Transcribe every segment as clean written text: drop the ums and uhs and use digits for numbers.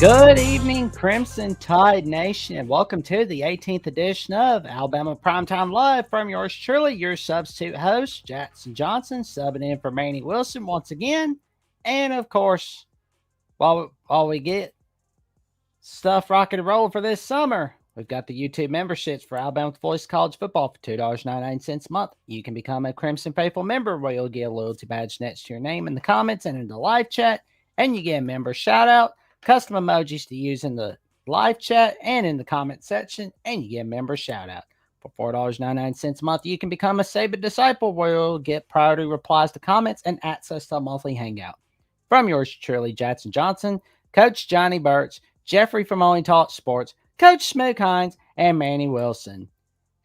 Good evening, Crimson Tide Nation, and welcome to the 18th edition of Alabama Primetime Live from yours truly, your substitute host, Jackson Johnson, subbing in for Manny Wilson once again. And of course, while we get stuff rocking and rolling for this summer, we've got the YouTube memberships for Alabama Voice College Football for $2.99 a month. You can become a Crimson Faithful member where you'll get a loyalty badge next to your name in the comments and in the live chat, and you get a member shout out, custom emojis to use in the live chat and in the comment section, and you get a member shout out. For $4.99 a month, you can become a Saban Disciple where you'll get priority replies to comments and access to a monthly hangout. From yours truly, Jackson Johnson, Coach Johnny Burch, Jeffrey from Only Talk Sports, Coach Smoke Hines, and Manny Wilson.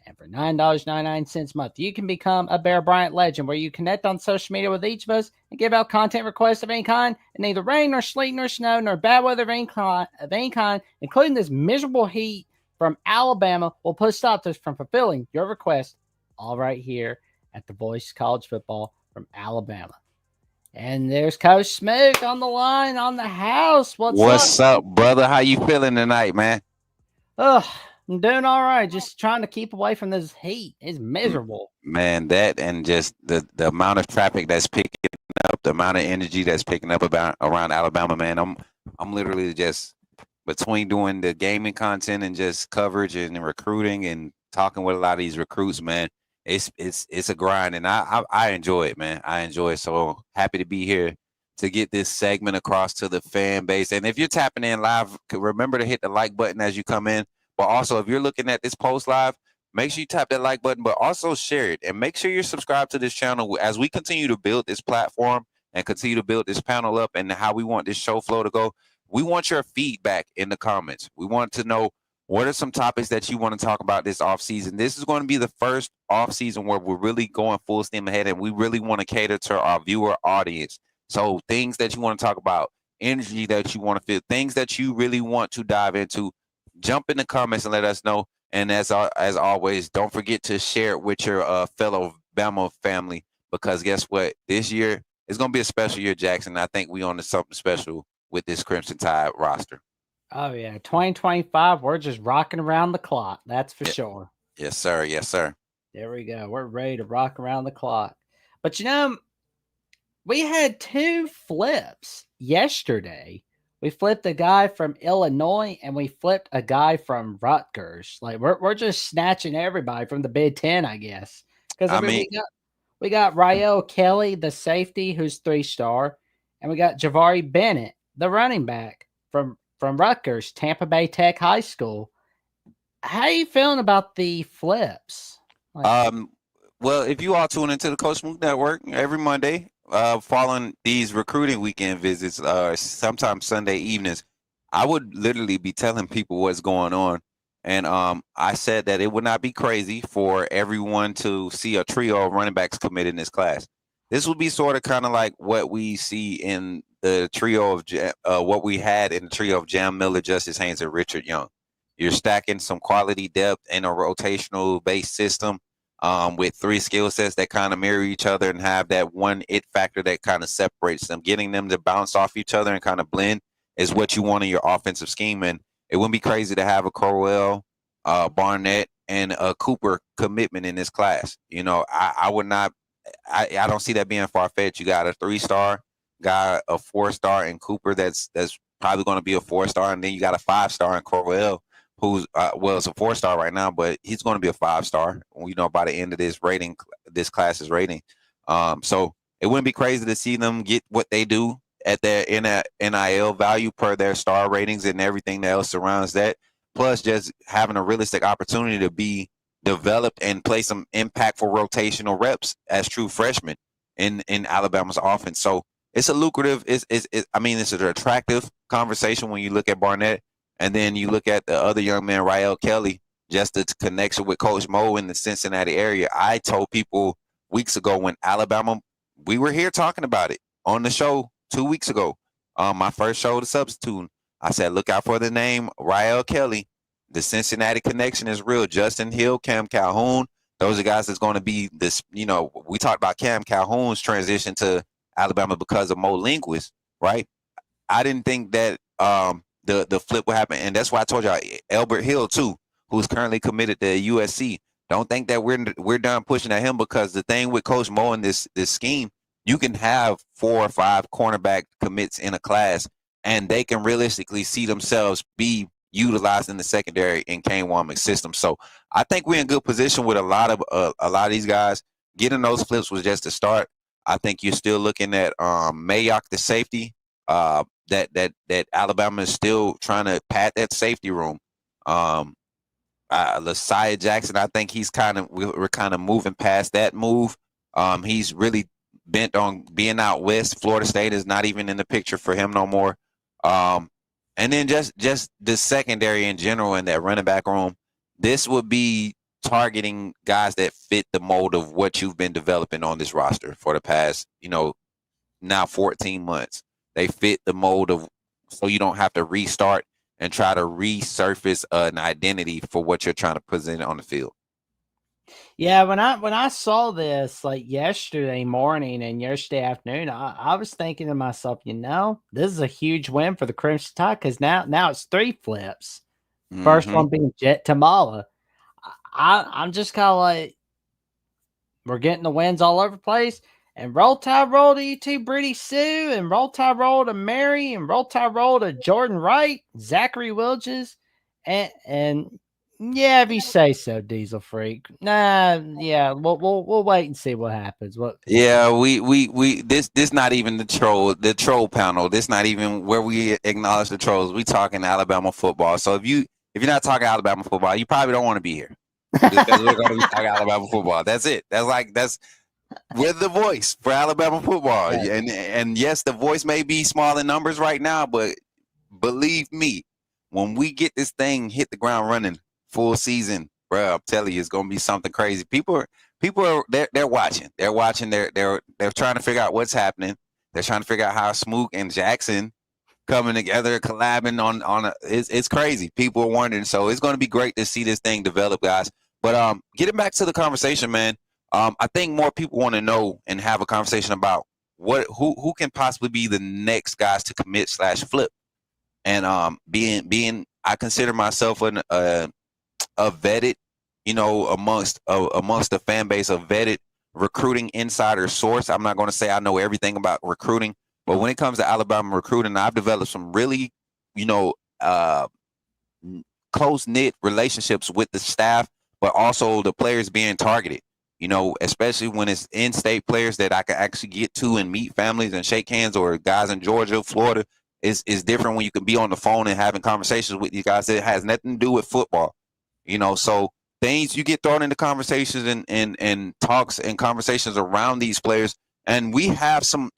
And for $9.99 a month, you can become a Bear Bryant legend where you connect on social media with each of us and give out content requests of any kind, and neither rain nor sleet nor snow nor bad weather of any kind, including this miserable heat from Alabama, will put a stop to us from fulfilling your request all right here at the Voice College Football from Alabama. And there's Coach Smoke on the line on the house. What's up, brother? How you feeling tonight, man? Oh, I'm doing all right. Just trying to keep away from this heat. It's miserable. Man, that and just the amount of traffic that's picking up, the amount of energy that's picking up around Alabama, man. I'm literally just between doing the gaming content and just coverage and recruiting and talking with a lot of these recruits, man. It's a grind, and I enjoy it, man. I enjoy it. So happy to be here to get this segment across to the fan base. And if you're tapping in live, remember to hit the like button as you come in. But also, if you're looking at this post live, make sure you tap that like button, but also share it. And make sure you're subscribed to this channel as we continue to build this platform and continue to build this panel up and how we want this show flow to go. We want your feedback in the comments. We want to know what are some topics that you want to talk about this offseason. This is going to be the first offseason where we're really going full steam ahead, and we really want to cater to our viewer audience. So things that you want to talk about, energy that you want to feel, things that you really want to dive into, jump in the comments and let us know. And as always, don't forget to share it with your fellow Bama family, because guess what? This year is going to be a special year, Jackson. I think we on to something special with this Crimson Tide roster. Oh, yeah. 2025, we're just rocking around the clock. That's for sure. Yes, sir. Yes, sir. There we go. We're ready to rock around the clock. But, we had two flips yesterday. We flipped a guy from Illinois and we flipped a guy from Rutgers. Like we're just snatching everybody from the Big Ten, I guess. Because we got Rael Kelly, the safety, who's 3-star, and we got Javari Bennett, the running back from Rutgers, Tampa Bay Tech High School. How are you feeling about the flips? Well, if you all tune into the Coach Smoke Network every Monday, following these recruiting weekend visits, sometimes Sunday evenings, I would literally be telling people what's going on. And I said that it would not be crazy for everyone to see a trio of running backs committed in this class. This would be sort of kind of like what we see in the trio of what we had in the trio of Jam Miller, Justice Haynes, and Richard Young. You're stacking some quality depth in a rotational based system. With three skill sets that kind of mirror each other and have that one it factor that kind of separates them. Getting them to bounce off each other and kind of blend is what you want in your offensive scheme. And it wouldn't be crazy to have a Crowell, Barnett, and a Cooper commitment in this class. I would not – I don't see that being far-fetched. You got a 3-star guy, a 4-star in Cooper that's probably going to be a 4-star, and then you got a 5-star in Crowell, who's it's a 4-star right now, but he's going to be a 5-star. By the end of this class's rating. So it wouldn't be crazy to see them get what they do at their NIL value per their star ratings and everything that else surrounds that. Plus, just having a realistic opportunity to be developed and play some impactful rotational reps as true freshmen in Alabama's offense. So it's a lucrative. It's an attractive conversation when you look at Barnett. And then you look at the other young man, Rael Kelly, just its connection with Coach Mo in the Cincinnati area. I told people weeks ago when Alabama, we were here talking about it on the show 2 weeks ago. My first show, The Substitute. I said, look out for the name Rael Kelly. The Cincinnati connection is real. Justin Hill, Cam Calhoun, those are guys that's going to be this, we talked about Cam Calhoun's transition to Alabama because of Mo Linguist, right? I didn't think that the flip will happen. And that's why I told y'all Albert Hill too, who's currently committed to USC. Don't think that we're done pushing at him, because the thing with Coach Mo and this scheme, you can have 4 or 5 cornerback commits in a class, and they can realistically see themselves be utilized in the secondary in Kane Wommack's system. So I think we're in good position with a lot of these guys. Getting those flips was just a start. I think you're still looking at Mayock, the safety. That Alabama is still trying to pad that safety room. Lasiah Jackson, I think we're kind of moving past that move. He's really bent on being out west. Florida State is not even in the picture for him no more. And then just the secondary in general in that running back room, this would be targeting guys that fit the mold of what you've been developing on this roster for the past, now 14 months. They fit the mold of, so you don't have to restart and try to resurface an identity for what you're trying to present on the field. Yeah, when I saw this like yesterday morning and yesterday afternoon, I was thinking to myself, this is a huge win for the Crimson Tide, because now it's 3 flips. First one being Jet Tamala. I'm just kind of like, we're getting the wins all over the place. And roll tide roll to you too, Brittany Sue, and roll tide roll to Mary, and roll tide roll to Jordan Wright, Zachary Wilges, and yeah, if you say so, Diesel Freak. Nah, yeah, we'll wait and see what happens. Yeah, we this not even the troll panel. This not even where we acknowledge the trolls. We talking Alabama football. So if you're not talking Alabama football, you probably don't want to be here, because we're going to be talking Alabama football. That's it. We're the voice for Alabama football. Right. And yes, the voice may be small in numbers right now, but believe me, when we get this thing hit the ground running full season, bro, I'm telling you, it's gonna be something crazy. People are they're watching. They're watching. They're trying to figure out what's happening. They're trying to figure out how Smook and Jackson coming together, collabing on it's crazy. People are wondering. So it's gonna be great to see this thing develop, guys. But getting back to the conversation, man. I think more people want to know and have a conversation about who can possibly be the next guys to commit / flip. And being I consider myself a vetted, amongst the fan base, a vetted recruiting insider source. I'm not going to say I know everything about recruiting, but when it comes to Alabama recruiting, I've developed some really, close-knit relationships with the staff, but also the players being targeted. Especially when it's in-state players that I can actually get to and meet families and shake hands, or guys in Georgia, Florida. Is different when you can be on the phone and having conversations with these guys. It has nothing to do with football, So things you get thrown into conversations and talks and conversations around these players. And we have some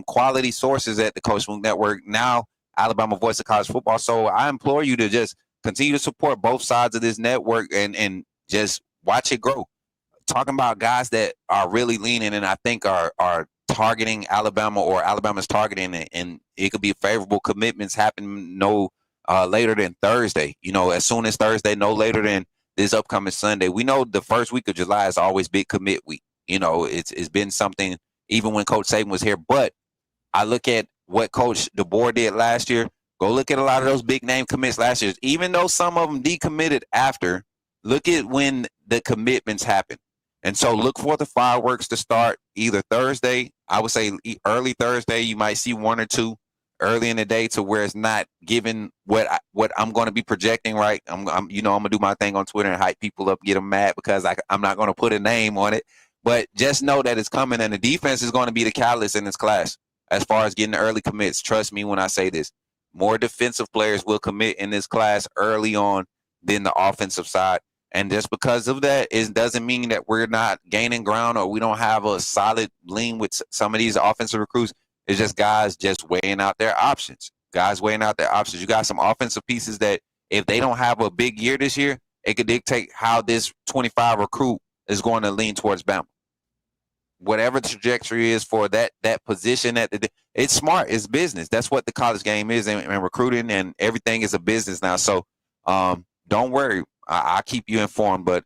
quality sources at the Coach Mook Network now, Alabama Voice of College Football. So I implore you to just continue to support both sides of this network and just watch it grow. Talking about guys that are really leaning and I think are targeting Alabama, or Alabama's targeting it, and it could be favorable commitments happen no later than Thursday. As soon as Thursday, no later than this upcoming Sunday. We know the first week of July is always big commit week. It's been something even when Coach Saban was here. But I look at what Coach DeBoer did last year. Go look at a lot of those big name commits last year. Even though some of them decommitted after, look at when the commitments happen. And so look for the fireworks to start either Thursday. I would say early Thursday. You might see 1 or 2 early in the day, to where it's not given what I'm going to be projecting. Right, I'm gonna do my thing on Twitter and hype people up, get them mad because I'm not going to put a name on it. But just know that it's coming, and the defense is going to be the catalyst in this class as far as getting the early commits. Trust me when I say this. More defensive players will commit in this class early on than the offensive side. And just because of that, it doesn't mean that we're not gaining ground or we don't have a solid lean with some of these offensive recruits. It's just guys just weighing out their options. You got some offensive pieces that if they don't have a big year this year, it could dictate how this 25 recruit is going to lean towards Bama. Whatever the trajectory is for that position, it's smart. It's business. That's what the college game is, and recruiting and everything is a business now. So don't worry. I'll keep you informed, but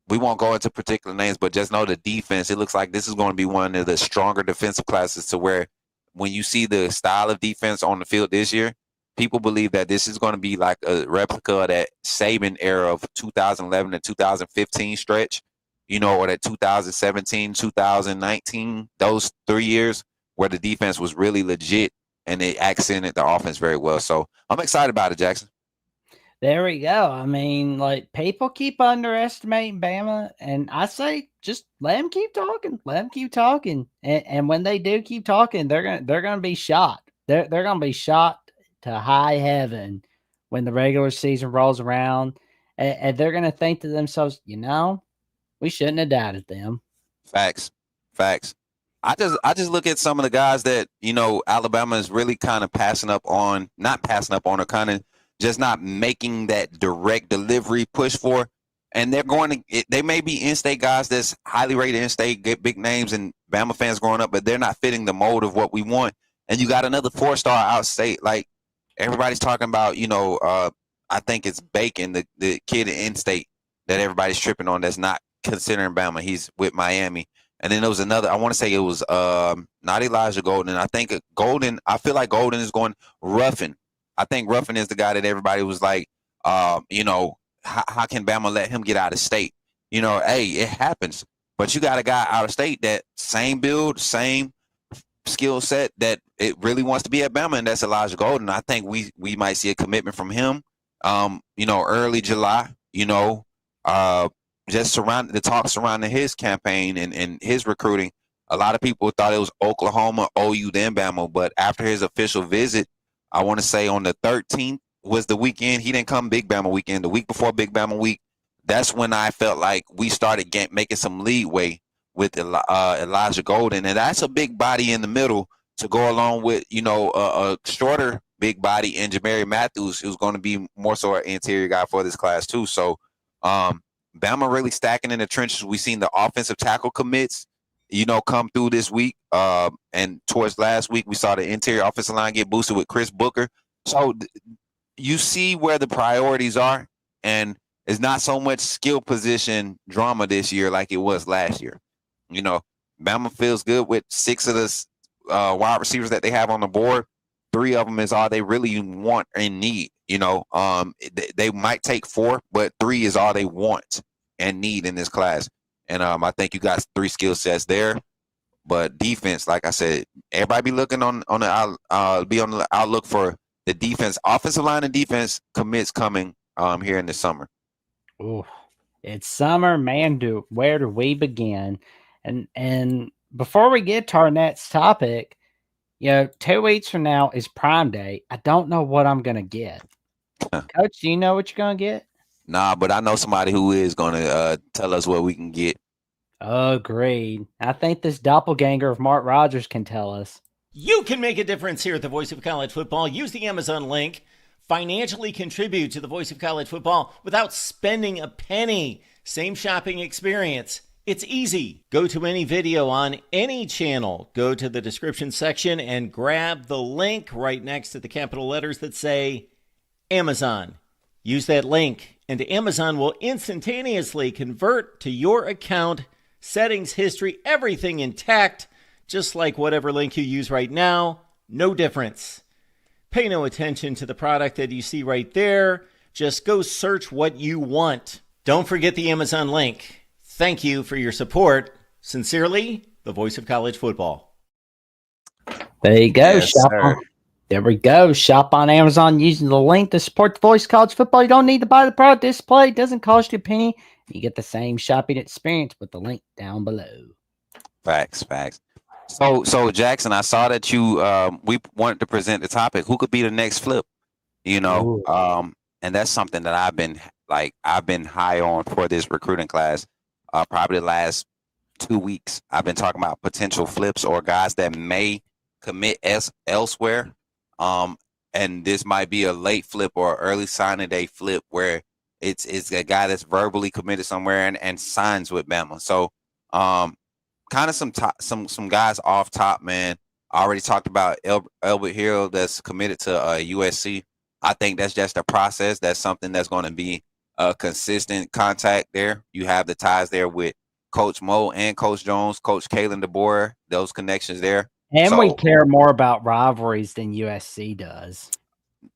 we won't go into particular names, but just know the defense. It looks like this is going to be one of the stronger defensive classes, to where when you see the style of defense on the field this year, people believe that this is going to be like a replica of that Saban era of 2011 to 2015 stretch, or that 2017, 2019, those 3 years where the defense was really legit and they accented the offense very well. So I'm excited about it, Jackson. There we go. I mean, like, people keep underestimating Bama, and I say just let them keep talking. Let them keep talking, and when they do keep talking, they're gonna be shot. They're gonna be shot to high heaven when the regular season rolls around, and they're gonna think to themselves, we shouldn't have doubted them. Facts. Facts. I just look at some of the guys that, Alabama is really kind of not passing up on, or kind of just not making that direct delivery push for. And they may be in-state guys that's highly rated in-state, get big names and Bama fans growing up, but they're not fitting the mold of what we want. And you got another 4-star out-state. Like, everybody's talking about, I think it's Bacon, the kid in-state that everybody's tripping on that's not considering Bama. He's with Miami. And then there was another, I want to say it was not Elijah Golden. I think I feel like Golden is going Ruffin. I think Ruffin is the guy that everybody was like, how can Bama let him get out of state? Hey, it happens. But you got a guy out of state that same build, same skill set that it really wants to be at Bama, and that's Elijah Golden. I think we might see a commitment from him, early July, just surrounding the talk surrounding his campaign and his recruiting. A lot of people thought it was Oklahoma, OU, then Bama, but after his official visit, I want to say on the 13th was the weekend. He didn't come Big Bama weekend. The week before Big Bama week, that's when I felt like we started making some leeway with Elijah Golden, and that's a big body in the middle to go along with a shorter big body in Jamari Matthews, who's going to be more so an interior guy for this class too. So Bama really stacking in the trenches. We've seen the offensive tackle commits, come through this week. And towards last week, we saw the interior offensive line get boosted with Chris Booker. So you see where the priorities are, and it's not so much skill position drama this year like it was last year. Bama feels good with 6 of the wide receivers that they have on the board. 3 of them is all they really want and need. They might take 4, but 3 is all they want and need in this class. And I think you got 3 skill sets there. But defense, like I said, everybody be looking on the outlook for the defense, offensive line and defense commits coming here in the summer. Ooh, it's summer, man. Where do we begin? And before we get to our next topic, 2 weeks from now is Prime Day. I don't know what I'm gonna get. Coach, do you know what you're gonna get? Nah, but I know somebody who is gonna tell us what we can get. Agreed. I think this doppelganger of Mark Rogers can tell us. You can make a difference here at the Voice of College Football. Use the Amazon link. Financially contribute to the Voice of College Football without spending a penny. Same shopping experience. It's easy. Go to any video on any channel. Go to the description section and grab the link right next to the capital letters that say Amazon. Use that link, and Amazon will instantaneously convert to your account, settings, history, everything intact, just like whatever link you use right now. No difference. Pay no attention to the product that you see right there. Just go search what you want. Don't forget the Amazon link. Thank you for your support. Sincerely, the Voice of College Football. There you go. Yes, There we go. Shop on Amazon using the link to support the Voice of College Football. You don't need to buy the product display. It doesn't cost you a penny. You get the same shopping experience with the link down below. Facts. So Jackson, I saw that we wanted to present the topic. Who could be the next flip? And that's something that I've been high on for this recruiting class. Probably the last 2 weeks, I've been talking about potential flips or guys that may commit elsewhere. And this might be a late flip or early signing day flip where it's a guy that's verbally committed somewhere and signs with Bama. So, kind of some guys off top, man. I already talked about Albert Hill that's committed to USC. I think that's just a process. That's something that's going to be a consistent contact there. You have the ties there with Coach Mo and Coach Jones, Coach Kalen DeBoer, those connections there. And we care more about rivalries than USC does.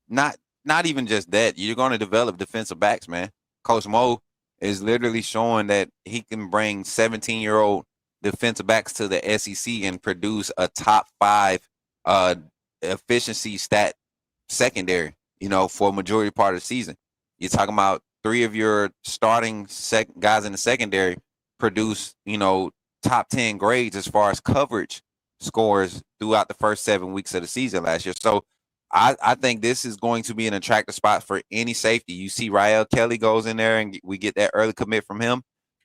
not even just that. You're going to develop defensive backs, man. Coach Mo is literally showing that he can bring 17-year-old defensive backs to the SEC and produce a top 5 efficiency stat secondary, for a majority part of the season. You're talking about 3 of your starting guys in the secondary produce, top 10 grades as far as coverage scores throughout the first 7 weeks of the season last year. So I think this is going to be an attractive spot for any safety. You see Rael Kelly goes in there and we get that early commit from him.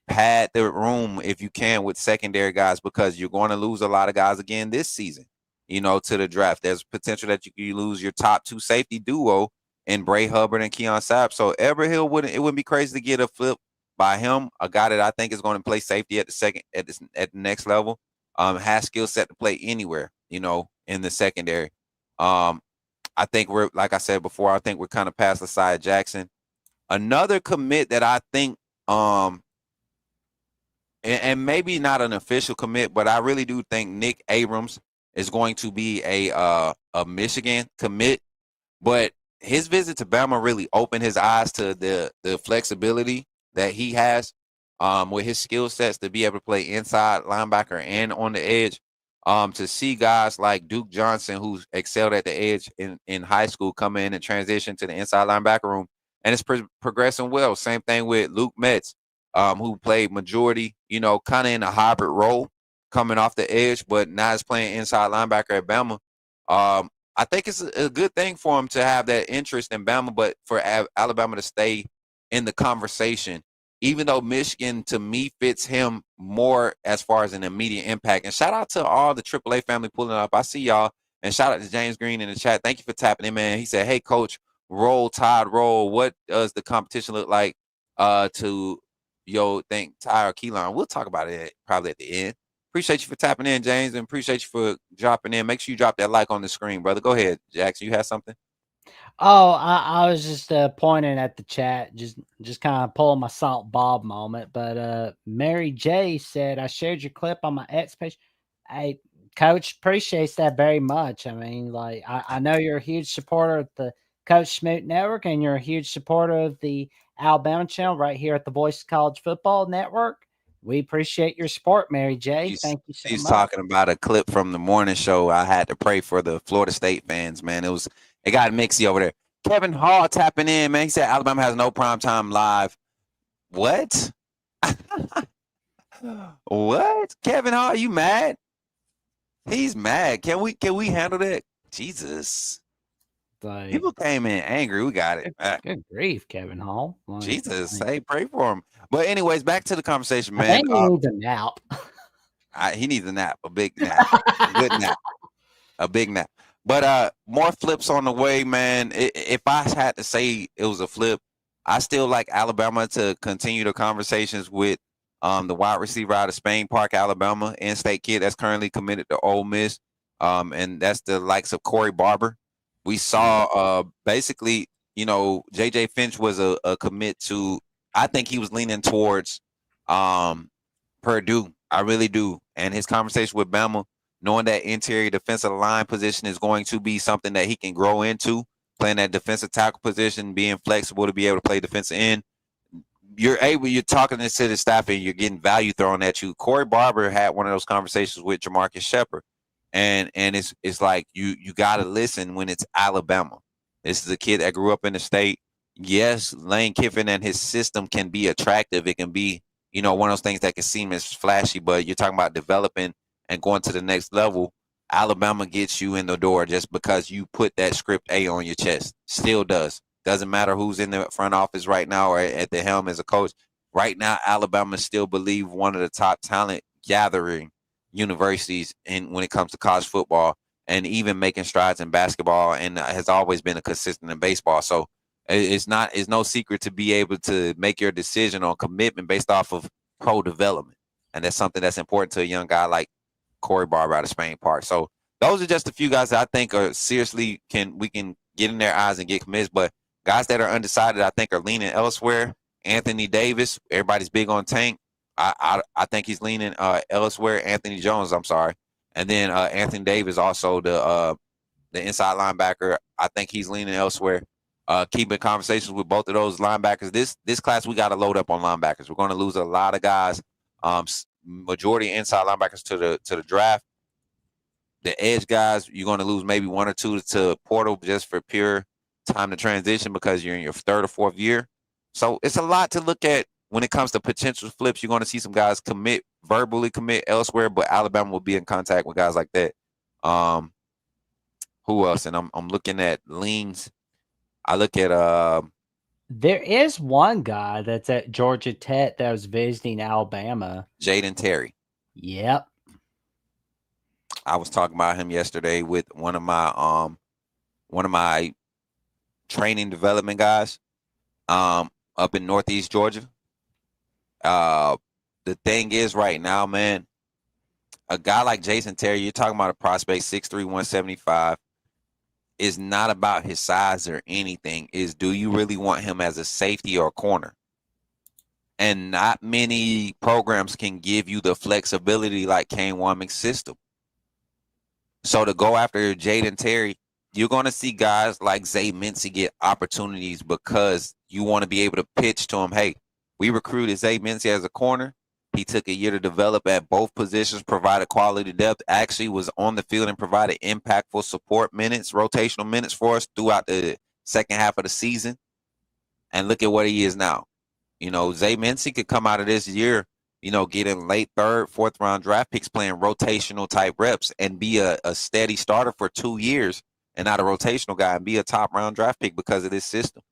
Pad the room if you can with secondary guys, because you're going to lose a lot of guys again this season, to the draft. There's potential that you lose your top 2 safety duo in Bray Hubbard and Keon Sapp. So Everhill wouldn't be crazy to get a flip by him, a guy that I think is going to play safety at the next level. Has skill set to play anywhere, in the secondary. I think like I said before, I think we're kind of past Lasai Jackson. Another commit that I think, and maybe not an official commit, but I really do think Nick Abrams is going to be a Michigan commit. But his visit to Bama really opened his eyes to the flexibility that he has with his skill sets to be able to play inside linebacker and on the edge. To see guys like Duke Johnson, who excelled at the edge in high school, come in and transition to the inside linebacker room, and it's progressing well. Same thing with Luke Metz, who played majority, kind of in a hybrid role, coming off the edge, but now is playing inside linebacker at Bama. I think it's a good thing for him to have that interest in Bama, but for Alabama to stay in the conversation, even though Michigan, to me, fits him more as far as an immediate impact. And shout out to all the AAA family pulling up. I see y'all. And shout out to James Green in the chat. Thank you for tapping in, man. He said, hey, Coach, roll, Todd, roll. What does the competition look like to, think Ty or Keelan? We'll talk about it probably at the end. Appreciate you for tapping in, James, and appreciate you for dropping in. Make sure you drop that like on the screen, brother. Go ahead, Jackson. You have something? Oh, I was just pointing at the chat, just kind of pulling my Salt Bob moment. But Mary J said, I shared your clip on my X page. Hey, Coach, appreciates that very much. I mean, like, I know you're a huge supporter of the Coach Smoot Network, and you're a huge supporter of the Alabama channel right here at the Voice of College Football Network. We appreciate your support, Mary J. Thank you so much. He's talking about a clip from the morning show. I had to pray for the Florida State fans, man. It got mixy over there. Kevin Hall tapping in, man. He said Alabama has no primetime live. What? What? Kevin Hall, you mad? He's mad. Can we handle that? Jesus. Like, people came in angry. We got it. Good grief, Kevin Hall. Like, Jesus. Hey, pray for him. But anyways, back to the conversation, man. I think he needs a nap. He needs a nap, a big nap, a good nap, a big nap. But more flips on the way, man. If I had to say it was a flip, I still like Alabama to continue the conversations with the wide receiver out of Spain Park, Alabama, in-state kid that's currently committed to Ole Miss, and that's the likes of Corey Barber. We saw basically, J.J. Finch was a commit to. I think he was leaning towards Purdue. I really do, and his conversation with Bama, knowing that interior defensive line position is going to be something that he can grow into, playing that defensive tackle position, being flexible to be able to play defensive end. You're talking this to the staff and you're getting value thrown at you. Corey Barber had one of those conversations with Jamarcus Shepard. And it's like you got to listen when it's Alabama. This is a kid that grew up in the state. Yes, Lane Kiffin and his system can be attractive. It can be, one of those things that can seem as flashy, but you're talking about developing and going to the next level. Alabama gets you in the door just because you put that script A on your chest. Still does. Doesn't matter who's in the front office right now or at the helm as a coach. Right now, Alabama still believe one of the top talent gathering universities when it comes to college football, and even making strides in basketball, and has always been a consistent in baseball. So it's no secret to be able to make your decision on commitment based off of pro development. And that's something that's important to a young guy like Corey Barber out of Spain Park. So those are just a few guys that I think are seriously we can get in their eyes and get commits. But guys that are undecided, I think, are leaning elsewhere. Anthony Davis, everybody's big on Tank. I think he's leaning elsewhere. Anthony Jones, I'm sorry. And then Anthony Davis, also the the inside linebacker. I think he's leaning elsewhere. Keeping conversations with both of those linebackers. This class, we got to load up on linebackers. We're going to lose a lot of guys. Majority inside linebackers to the draft. The edge guys, you're going to lose maybe one or two to portal just for pure time to transition because you're in your third or fourth year. So it's a lot to look at when it comes to potential flips. You're going to see some guys verbally commit elsewhere, but Alabama will be in contact with guys like that. Who else? And I'm looking at leans. I look at there is one guy that's at Georgia Tech that was visiting Alabama. Jaden Terry. Yep. I was talking about him yesterday with one of my training development guys up in Northeast Georgia. The thing is right now, man, a guy like Jason Terry, you're talking about a prospect 6'3", 175, is not about his size or anything. Is do you really want him as a safety or a corner? And not many programs can give you the flexibility like Kane Wommack's system. So to go after Jaden Terry, you're going to see guys like Zay Mincy get opportunities because you want to be able to pitch to him, hey, we recruited Zay Mincy as a corner. He took a year to develop at both positions, provided quality depth, actually was on the field and provided impactful support minutes, rotational minutes for us throughout the second half of the season. And look at what he is now. Zay Mincy could come out of this year, getting late third, fourth round draft picks, playing rotational type reps and be a steady starter for 2 years and not a rotational guy and be a top round draft pick because of this system.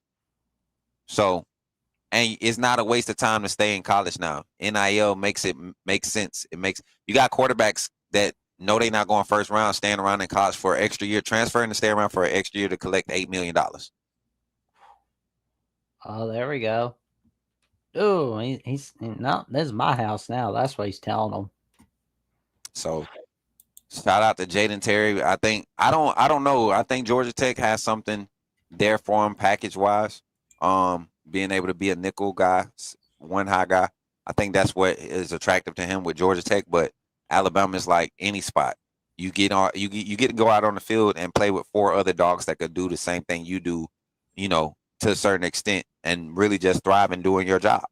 So, and it's not a waste of time to stay in college now. NIL makes sense. You got quarterbacks that know they're not going first round, staying around in college for an extra year, transferring to stay around for an extra year to collect $8 million. Oh, there we go. Oh, he's no, this is my house now. That's what he's telling them. So shout out to Jaden Terry. I don't know. I think Georgia Tech has something there for him package wise. Being able to be a nickel guy, one high guy. I think that's what is attractive to him with Georgia Tech. But Alabama is like any spot. You get to go out on the field and play with 4 other dogs that could do the same thing you do, to a certain extent, and really just thrive in doing your job.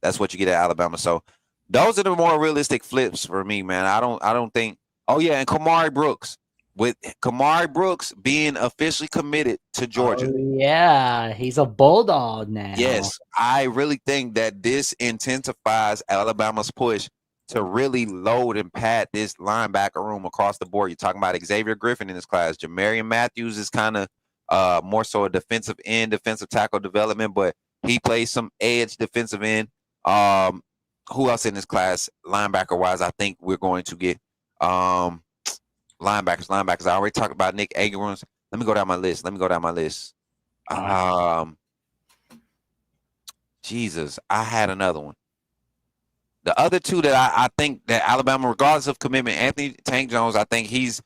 That's what you get at Alabama. So those are the more realistic flips for me, man. I don't think. Oh yeah, and Kamari Brooks. With Kamari Brooks being officially committed to Georgia. Oh, yeah, he's a Bulldog now. Yes, I really think that this intensifies Alabama's push to really load and pad this linebacker room across the board. You're talking about Xavier Griffin in this class. Jamarian Matthews is kind of more so a defensive tackle development, but he plays some edge defensive end. Who else in this class, linebacker-wise, I think we're going to get linebackers. I already talked about Nick Agarons. Let me go down my list. Jesus, I had another one. The other two that I think that Alabama, regardless of commitment, Anthony Tank Jones, I think he's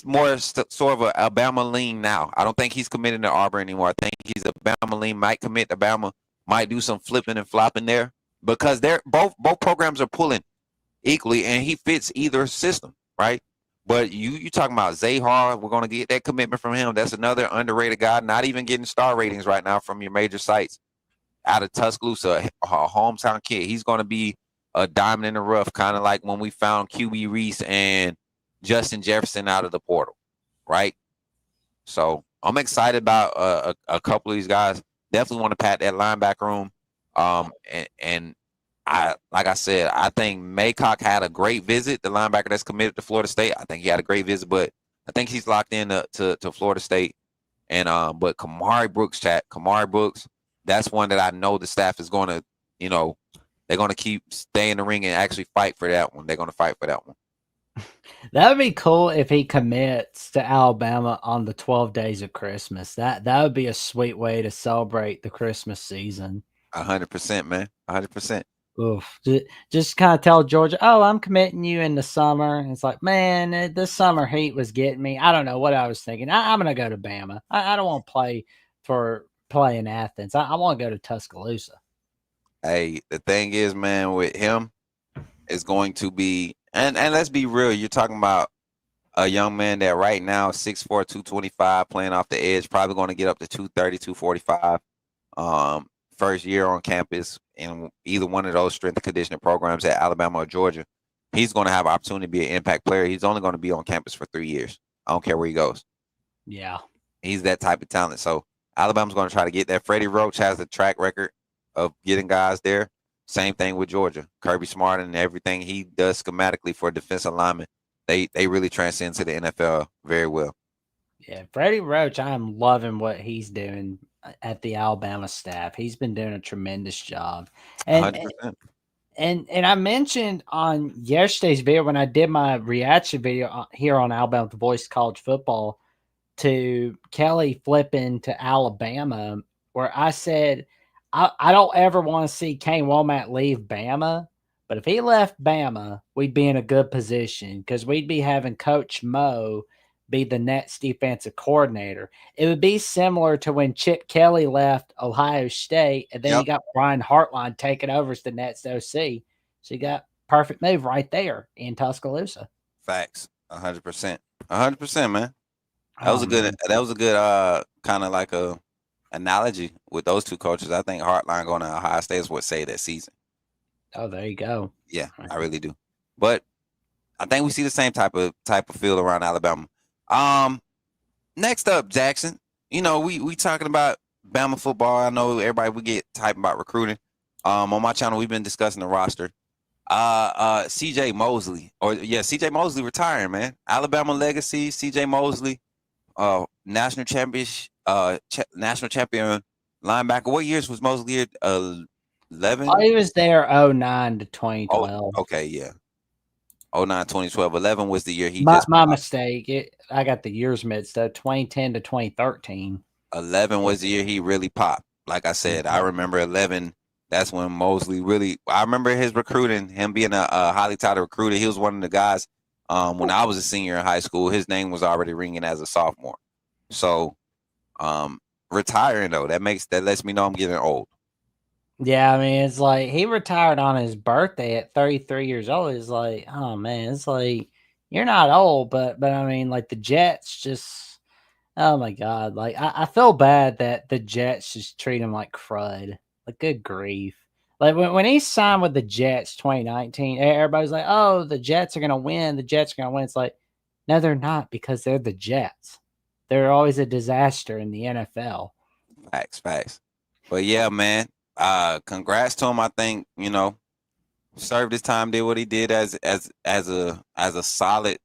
more sort of a Alabama lean now. I don't think he's committed to Auburn anymore. I think he's Alabama lean, might commit to Alabama, might do some flipping and flopping there because they're both programs are pulling equally, and he fits either system, right? But you talking about Zahar, we're going to get that commitment from him. That's another underrated guy, not even getting star ratings right now from your major sites. Out of Tuscaloosa, a hometown kid. He's going to be a diamond in the rough, kind of like when we found QB Reese and Justin Jefferson out of the portal, right? So I'm excited about a couple of these guys. Definitely want to pat that linebacker room. And I, like I said, I think Maycock had a great visit. The linebacker that's committed to Florida State, I think he had a great visit, but I think he's locked in to Florida State. And but Kamari Brooks, that's one that I know the staff is going to, they're going to keep staying in the ring and actually fight for that one. They're going to fight for that one. That would be cool if he commits to Alabama on the 12 days of Christmas. That would be a sweet way to celebrate the Christmas season. 100%, man. 100%. Oof. Just kind of tell Georgia, oh, I'm committing you in the summer. And it's like, man, this summer heat was getting me. I don't know what I was thinking. I'm going to go to Bama. I don't want to play in Athens. I want to go to Tuscaloosa. Hey, the thing is, man, with him, is going to be, and let's be real, you're talking about a young man that right now 6'4", 225, playing off the edge, probably going to get up to 230, 245. First year on campus in either one of those strength and conditioning programs at Alabama or Georgia. He's going to have opportunity to be an impact player. He's only going to be on campus for 3 years. I don't care where he goes. Yeah. He's that type of talent. So Alabama's going to try to get that. Freddie Roach has the track record of getting guys there. Same thing with Georgia. Kirby Smart and everything he does schematically for defensive linemen, they really transcend to the NFL very well. Yeah, Freddie Roach, I'm loving what he's doing at the Alabama staff. He's been doing a tremendous job. And 100%. and I mentioned on yesterday's video when I did my reaction video here on Alabama The Voice College Football to Kelly flipping to Alabama, where I said I don't ever want to see Kane Womack leave Bama, but if he left Bama, we'd be in a good position because we'd be having Coach Mo be the next defensive coordinator. It would be similar to when Chip Kelly left Ohio State, and then you got Brian Hartline taking over as the next OC. So you got perfect move right there in Tuscaloosa. Facts, 100%, 100%, man. That was a good. That was a good kind of like a analogy with those two coaches. I think Hartline going to Ohio State is what saved that season. Oh, there you go. Yeah, I really do. But I think we see the same type of field around Alabama. Next up, Jackson. You know, we talking about Bama football. I know everybody we get typing about recruiting. On my channel, we've been discussing the roster. CJ Mosley, CJ Mosley retiring, man. Alabama legacy, CJ Mosley, national champion linebacker. What years was Mosley here? 11? Oh, he was there 09 to 2012. Oh, okay, yeah. 09, 2012. 11 was the year he my mistake. I got the years mixed up. 2010 to 2013. 11 was the year he really popped. Like I said, I remember 11. That's when Mosley really. I remember his recruiting, him being a highly touted recruiter. He was one of the guys. When I was a senior in high school, his name was already ringing as a sophomore. So, retiring though, that lets me know I'm getting old. Yeah, I mean, it's like he retired on his birthday at 33 years old. It's like, oh man, it's like you're not old, but I mean, like the Jets just, oh my god, like I feel bad that the Jets just treat him like crud. Like, good grief. Like when he signed with the Jets 2019, everybody's like, oh, the Jets are gonna win. The Jets are gonna win. It's like, no, they're not, because they're the Jets. They're always a disaster in the NFL. Facts. But yeah, man. Congrats to him. I think, served his time, did what he did as a solid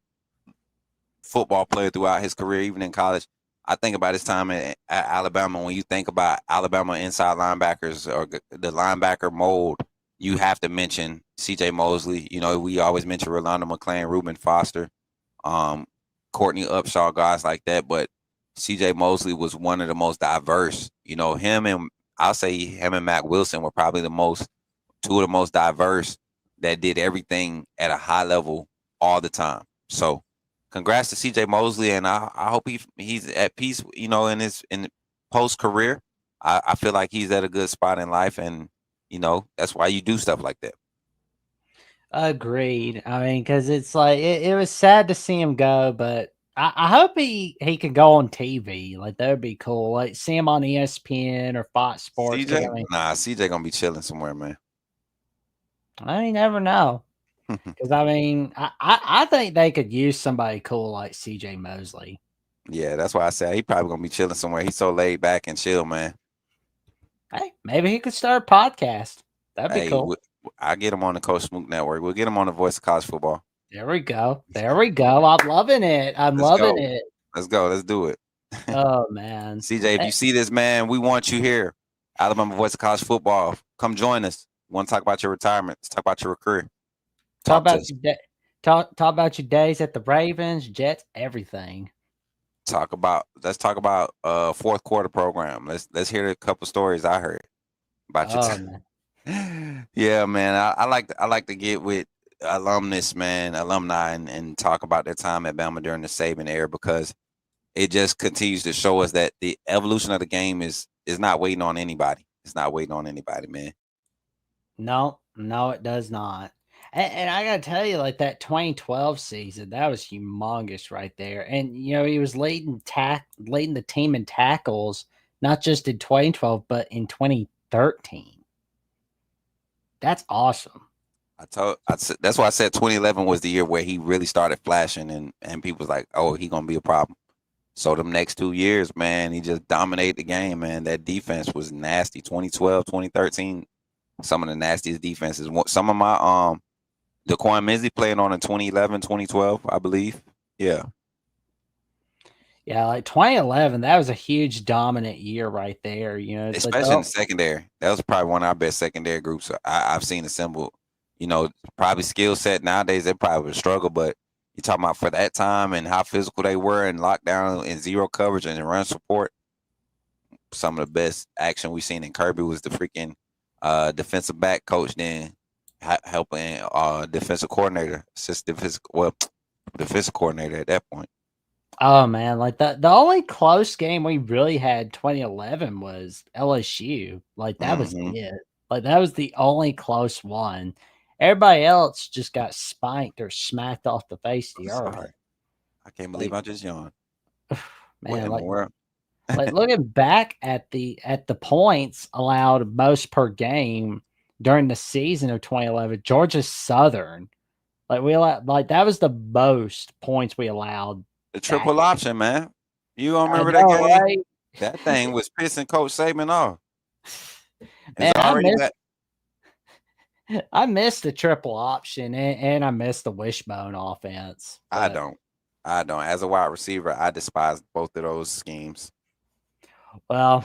football player throughout his career, even in college. I think about his time at Alabama. When you think about Alabama inside linebackers or the linebacker mold, you have to mention CJ Mosley. We always mention Rolando McClain, Reuben Foster, Courtney Upshaw, guys like that. But CJ Mosley was one of the most diverse. I'll say him and Mac Wilson were probably two of the most diverse that did everything at a high level all the time. So congrats to CJ Mosley, and I hope he's at peace, in his post career. I feel like he's at a good spot in life, and that's why you do stuff like that. Agreed. I mean, because it's like it was sad to see him go, but I hope he could go on TV. Like, that would be cool. Like, see him on ESPN or Fox Sports. CJ gonna be chilling somewhere, man. I never know. Because I mean, I think they could use somebody cool like CJ Mosley. Yeah, that's why I said he probably gonna be chilling somewhere. He's so laid back and chill, man. Hey, maybe he could start a podcast. That'd be cool. I'll get him on the Coach Smook Network. We'll get him on the Voice of College Football. There we go. I'm loving it. Loving it. Let's go. Let's do it. Oh, man. CJ, if you see this, man, we want you here. Alabama Voice of College Football. Come join us. We want to talk about your retirement. Let's talk about your career. Talk about your days at the Ravens, Jets, everything. Let's talk about fourth quarter program. Let's hear a couple stories I heard about your time. Yeah, man. I like to get with alumni and talk about their time at Bama during the Saban era, because it just continues to show us that the evolution of the game is not waiting on anybody. It's not waiting on anybody, man. No, it does not. And I gotta tell you, like that 2012 season, that was humongous right there. And he was leading the team in tackles, not just in 2012, but in 2013. That's awesome. That's why I said 2011 was the year where he really started flashing, and people was like, oh, he gonna be a problem. So them next 2 years, man, he just dominated the game, man. That defense was nasty. 2012, 2013, some of the nastiest defenses. Some of my Daquan Minzy playing on in 2011, 2012, I believe. Yeah. Yeah, like 2011, that was a huge dominant year right there. It's like Especially in the secondary. That was probably one of our best secondary groups I've seen assembled. Probably skill set nowadays, they probably would struggle, but you talking about for that time and how physical they were in lockdown and zero coverage and run support. Some of the best action we've seen in Kirby was the freaking defensive back coach then helping defensive coordinator, defensive coordinator at that point. Oh man, like the only close game we really had 2011 was LSU. Like that was it. Like that was the only close one. Everybody else just got spanked or smacked off the face of the earth. Sorry. I can't believe I just yawned. Man, what in the world? Like looking back at the points allowed most per game during the season of 2011, Georgia Southern, like that was the most points we allowed. The triple option, man. You don't I remember know, that game? right? That thing was pissing Coach Saban off. Man, It's already back. I missed the triple option and I missed the wishbone offense. I don't. As a wide receiver, I despise both of those schemes. Well,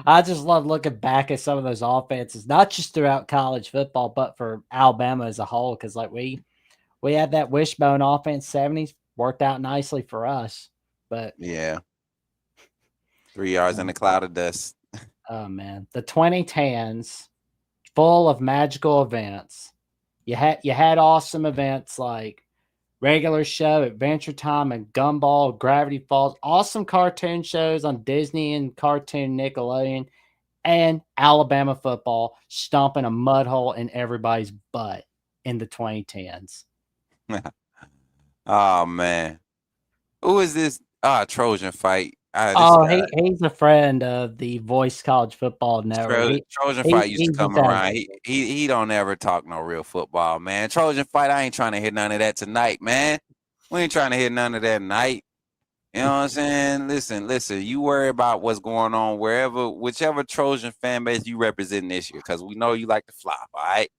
I just love looking back at some of those offenses, not just throughout college football, but for Alabama as a whole. Because like we had that wishbone offense 70s, worked out nicely for us. But yeah, 3 yards in a cloud of dust. Oh man, the 2010s, full of magical events. You had awesome events like Regular Show, Adventure Time, and Gumball, Gravity Falls. Awesome cartoon shows on Disney and Cartoon Nickelodeon, and Alabama football stomping a mud hole in everybody's butt in the 2010s. Oh man, who is this Trojan fight? He's a friend of the Voice College Football Network. Trojan Fight used to come around. He don't ever talk no real football, man. Trojan Fight, I ain't trying to hit none of that tonight, man. We ain't trying to hit none of that tonight. You know what I'm saying? Listen. You worry about what's going on whichever Trojan fan base you represent this year, because we know you like to flop, all right?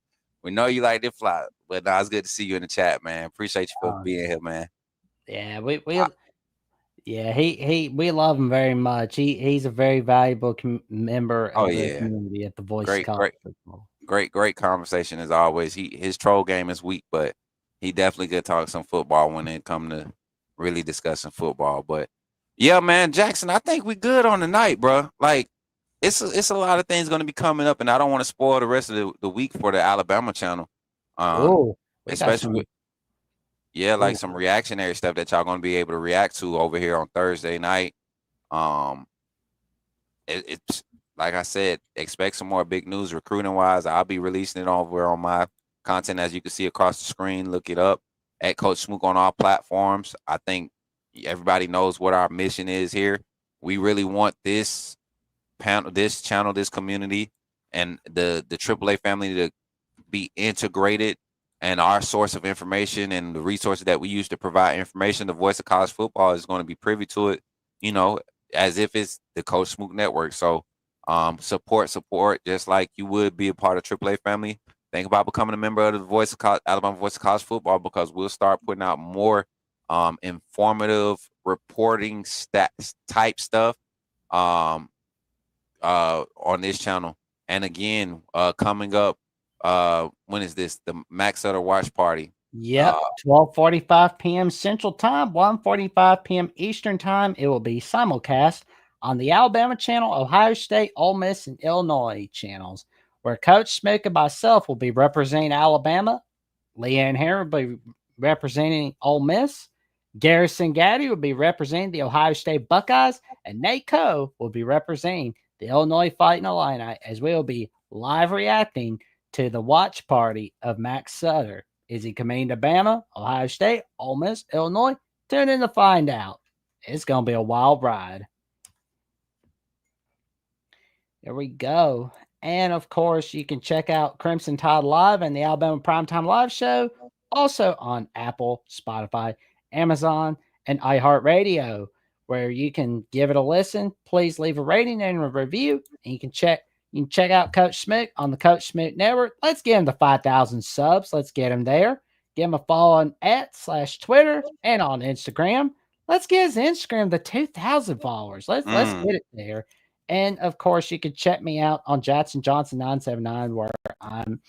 We know you like to flop. But it's good to see you in the chat, man. Appreciate you for being here, man. Yeah, we love him very much. He's a very valuable member of the community at the Voice College Football. Great conversation as always. His troll game is weak, but he definitely could talk some football when it come to really discussing football. But yeah, man, Jackson, I think we good on the night, bro. Like it's a lot of things going to be coming up, and I don't want to spoil the rest of the week for the Alabama channel. Especially with some reactionary stuff that y'all going to be able to react to over here on Thursday night. It's like I said, expect some more big news recruiting wise. I'll be releasing it over on my content, as you can see across the screen. Look it up at Coach Smook on all platforms. I think everybody knows what our mission is here. We really want this panel, this channel, this community, and the AAA family to be integrated, and our source of information and the resources that we use to provide information, the Voice of College Football is going to be privy to it, as if it's the Coach Smook Network. So support, just like you would be a part of AAA family. Think about becoming a member of the Alabama Voice of College Football, because we'll start putting out more informative reporting stats type stuff on this channel. And again, coming up, when is this? The Max Sutter Watch Party. Yep, 12:45 p.m. Central Time, 1:45 p.m. Eastern Time. It will be simulcast on the Alabama channel, Ohio State, Ole Miss, and Illinois channels, where Coach Smook and myself will be representing Alabama. Leanne Harris will be representing Ole Miss. Garrison Gaddy will be representing the Ohio State Buckeyes, and Nate Coe will be representing the Illinois Fighting Illini, as we will be live reacting to the watch party of Max Sutter Is he coming to Bama, Ohio State, Ole Miss, Illinois? Tune in to find out. It's going to be a wild ride. There we go. And of course, you can check out Crimson Tide Live and the Alabama Primetime Live show also on Apple, Spotify, Amazon, and iHeartRadio, where you can give it a listen. Please leave a rating and a review. And you can check out Coach Smoot on the Coach Smoot Network. Let's get him to 5,000 subs. Let's get him there. Give him a follow on @/Twitter and on Instagram. Let's get his Instagram to 2,000 followers. Let's get it there. And of course, you can check me out on Jackson Johnson 979, where I'm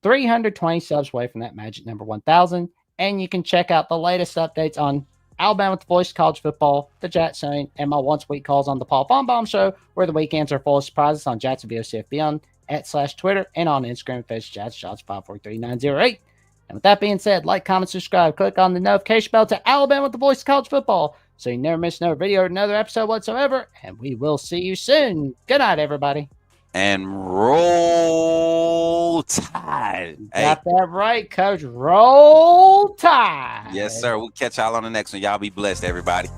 320 subs away from that magic number 1,000. And you can check out the latest updates on Alabama with the Voice of College Football, the Jackson, and my once a week calls on the Paul Baum Show, where the weekends are full of surprises on Jackson VOCFB on @/Twitter and on Instagram, Facebook Jackson Johnson 543908. And with that being said, like, comment, subscribe, click on the notification bell to Alabama with the Voice of College Football, so you never miss another video or another episode whatsoever. And we will see you soon. Good night, everybody. And roll Tide. Got that right, Coach. Roll Tide. Yes, sir. We'll catch y'all on the next one. Y'all be blessed, everybody.